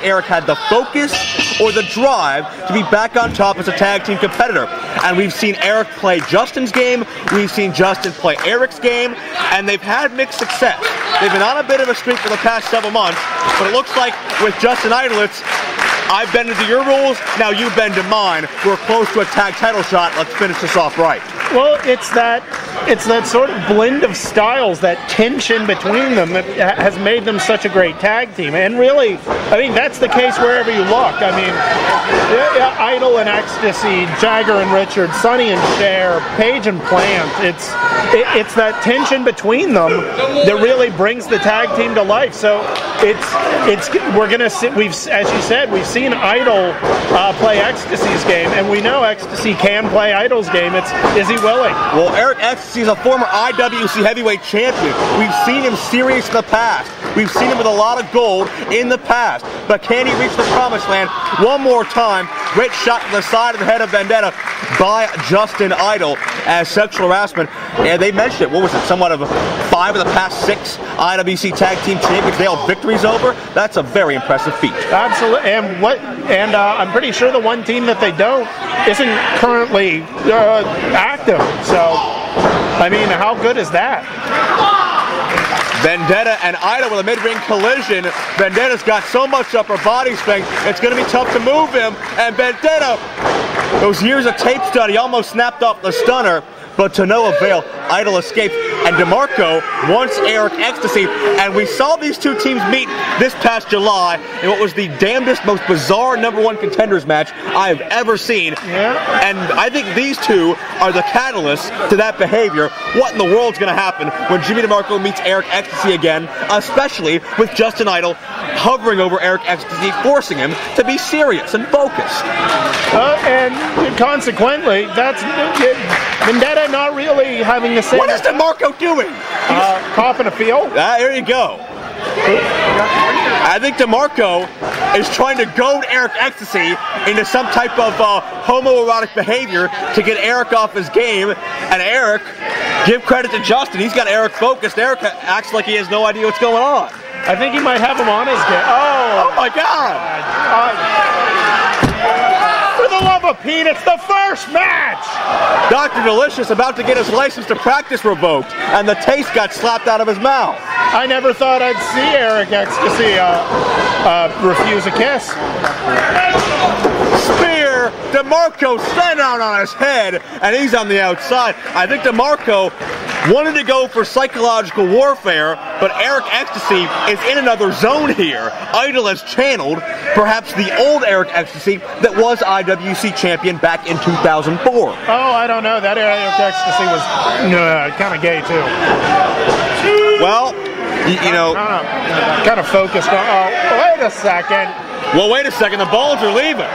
think Eric had the focus or the drive to be back on top as a tag team competitor. And we've seen Eric play Justin's game, we've seen Justin play Eric's game, and they've had mixed success. They've been on a bit of a streak for the past several months, but it looks like with Justin Idol, it's I've bended to your rules, now you bend to mine. We're close to a tag title shot. Let's finish this off right. Well, it's that sort of blend of styles, that tension between them that has made them such a great tag team. And really, I mean, that's the case wherever you look. I mean, Idol and Ecstasy, Jagger and Richard, Sonny and Cher, Paige and Plant. It's that tension between them that really brings the tag team to life. So we're gonna see, as you said, we've seen Idol play Ecstasy's game, and we know Ecstasy can play Idol's game. Is he willing? Well, Eric Ecstasy is a former IWC heavyweight champion. We've seen him serious in the past. We've seen him with a lot of gold in the past. But can he reach the promised land one more time? Great shot to the side of the head of Vendetta by Justin Idol as Sexual Harassment. And they mentioned it. What was it? Somewhat of 5 of the past 6 IWC Tag Team Champions they held victories over. That's a very impressive feat. Absolutely. And I'm pretty sure the one team that they don't isn't currently active. So, I mean, how good is that? Vendetta and Idol with a mid-ring collision. Vendetta's got so much upper body strength, it's going to be tough to move him. And Vendetta, those years of tape study almost snapped off the stunner, but to no avail. Idol escapes, and DeMarco wants Eric Ecstasy, and we saw these two teams meet this past July in what was the damnedest, most bizarre #1 contenders match I have ever seen. Yeah. And I think these two are the catalysts to that behavior. What in the world's going to happen when Jimmy DeMarco meets Eric Ecstasy again, especially with Justin Idol hovering over Eric Ecstasy, forcing him to be serious and focused. And consequently, that's Vendetta not really having the same. What is DeMarco doing? Coughing a feel. There you go. I think DeMarco is trying to goad Eric Ecstasy into some type of homoerotic behavior to get Eric off his game. And Eric, give credit to Justin, he's got Eric focused. Eric acts like he has no idea what's going on. I think he might have him on his game. Oh my God! For the love of Pete, it's the first match! Dr. Delicious about to get his license to practice revoked, and the taste got slapped out of his mouth. I never thought I'd see Eric Ecstasy refuse a kiss. Spear! DeMarco stand out on his head, and he's on the outside. I think DeMarco wanted to go for psychological warfare, but Eric Ecstasy is in another zone here. Idol has channeled perhaps the old Eric Ecstasy that was IWC champion back in 2004. Oh, I don't know. That Eric Ecstasy was kind of gay too. Well, you know, kind of focused on. Oh, wait a second. Well, wait a second. The balls are leaving.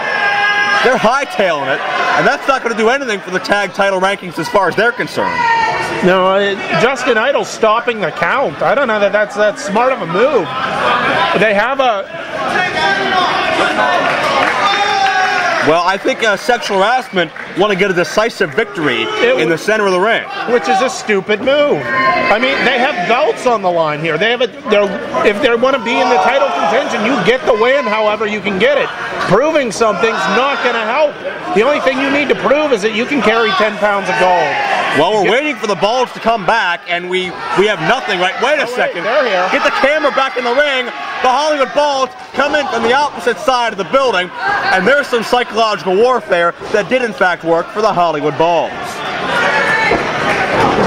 They're hightailing it, and that's not going to do anything for the tag title rankings as far as they're concerned. No, Justin Idol stopping the count. I don't know that that's smart of a move. They have a. Well, I think Sexual Harassment want to get a decisive victory in the center of the ring, which is a stupid move. I mean, they have belts on the line here. They have if they want to be in the title contention, you get the win. However, you can get it. Proving something's not going to help. The only thing you need to prove is that you can carry 10 pounds of gold. Well, we're waiting for the balls to come back, and we have nothing, right? Wait a second. They're here. Get the camera back in the ring. The Hollywood Balls come in from the opposite side of the building, and there's some psychological warfare that did, in fact, work for the Hollywood Balls.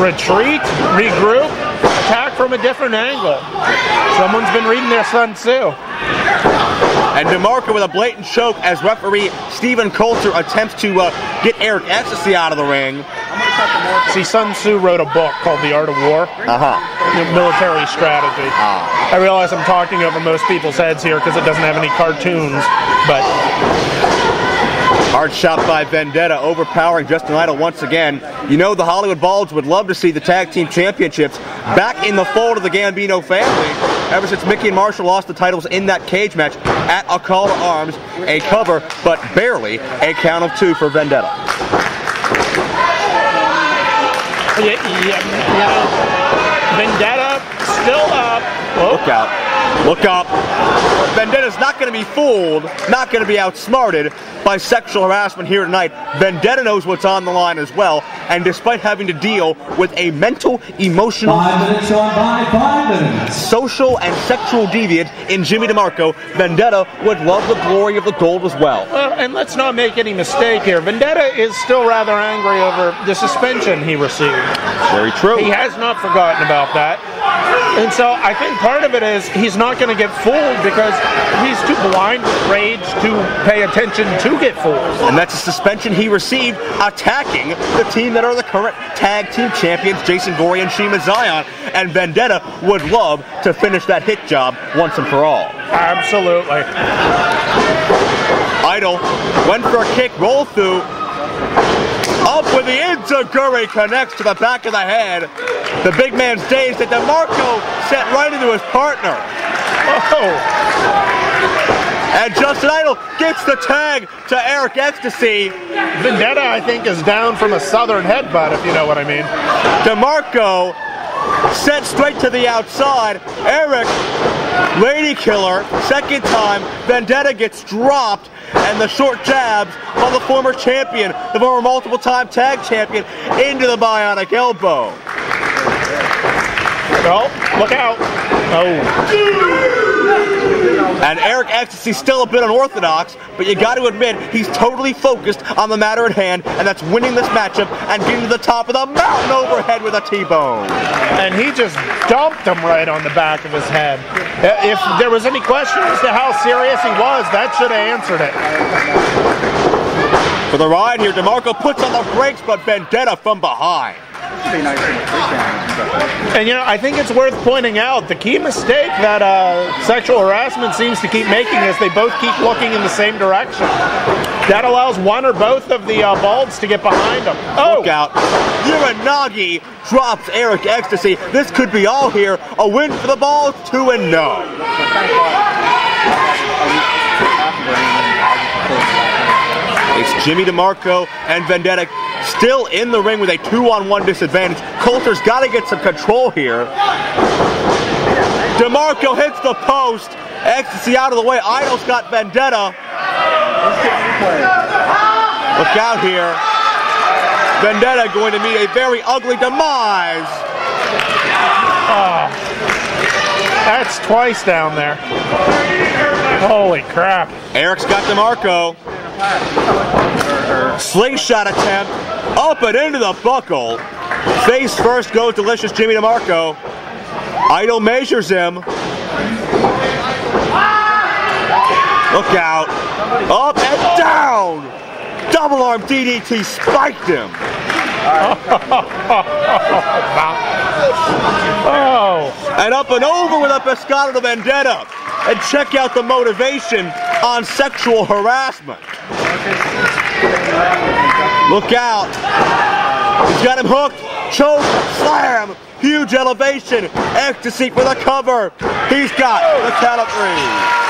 Retreat, regroup, attack from a different angle. Someone's been reading their Sun Tzu. And DeMarco with a blatant choke as referee Stephen Coulter attempts to get Eric Ecstasy out of the ring. See, Sun Tzu wrote a book called The Art of War. Military strategy. I realize I'm talking over most people's heads here because it doesn't have any cartoons, but... Hard shot by Vendetta, overpowering Justin Idol once again. You know, the Hollywood Balls would love to see the tag team championships back in the fold of the Gambino family. Ever since Mickey and Marshall lost the titles in that cage match at a call to arms, a cover, but barely a count of 2 for Vendetta. Vendetta still up. Look out. Look up. Vendetta's not going to be fooled, not going to be outsmarted by sexual harassment here tonight. Vendetta knows what's on the line as well, and despite having to deal with a mental, emotional, 5 minutes on by 5 minutes. social, and sexual deviant in Jimmy DeMarco, Vendetta would love the glory of the gold as well. Well, and let's not make any mistake here. Vendetta is still rather angry over the suspension he received. Very true. He has not forgotten about that. And so I think part of it is he's not going to get fooled because he's too blind with rage to pay attention to get fooled. And that's a suspension he received attacking the team that are the current tag team champions, Jason Gory and Shima Zion. And Vendetta would love to finish that hit job once and for all. Absolutely. Idol went for a kick, roll through. Up with the Inzaguri, connects to the back of the head. The big man's dazed, and DeMarco set right into his partner. Oh. And Justin Idol gets the tag to Eric Ecstasy. Vendetta, I think, is down from a southern headbutt, if you know what I mean. DeMarco sent straight to the outside. Eric, lady killer, second time. Vendetta gets dropped, and the short jabs on the former champion, the former multiple-time tag champion, into the bionic elbow. Oh, look out. Oh. And Eric Ecstasy still a bit unorthodox, but you got to admit he's totally focused on the matter at hand, and that's winning this matchup and getting to the top of the mountain overhead with a T-bone. And he just dumped him right on the back of his head. If there was any question as to how serious he was, that should have answered it. For the ride here, DeMarco puts on the brakes, but Vendetta from behind. And you know, I think it's worth pointing out the key mistake that sexual harassment seems to keep making is they both keep looking in the same direction. That allows one or both of the balds to get behind them. Oh! Look out. Uranagi drops Eric Ecstasy. This could be all here. A win for the Balls, 2-0. It's Jimmy DeMarco and Vendetta still in the ring with a 2-on-1 disadvantage. Coulter's got to get some control here. DeMarco hits the post. Ecstasy out of the way. Idol's got Vendetta. Look out here. Vendetta going to meet a very ugly demise. Oh, that's twice down there. Holy crap. Eric's got DeMarco. Slingshot attempt. Up and into the buckle. Face first goes delicious Jimmy DeMarco. Idol measures him. Look out. Up and down. Double arm DDT spiked him. Oh. And up and over with a pescado to Vendetta. And check out the motivation on sexual harassment. Look out. He's got him hooked. Choke, slam, huge elevation. Ecstasy for the cover. He's got the count of 3.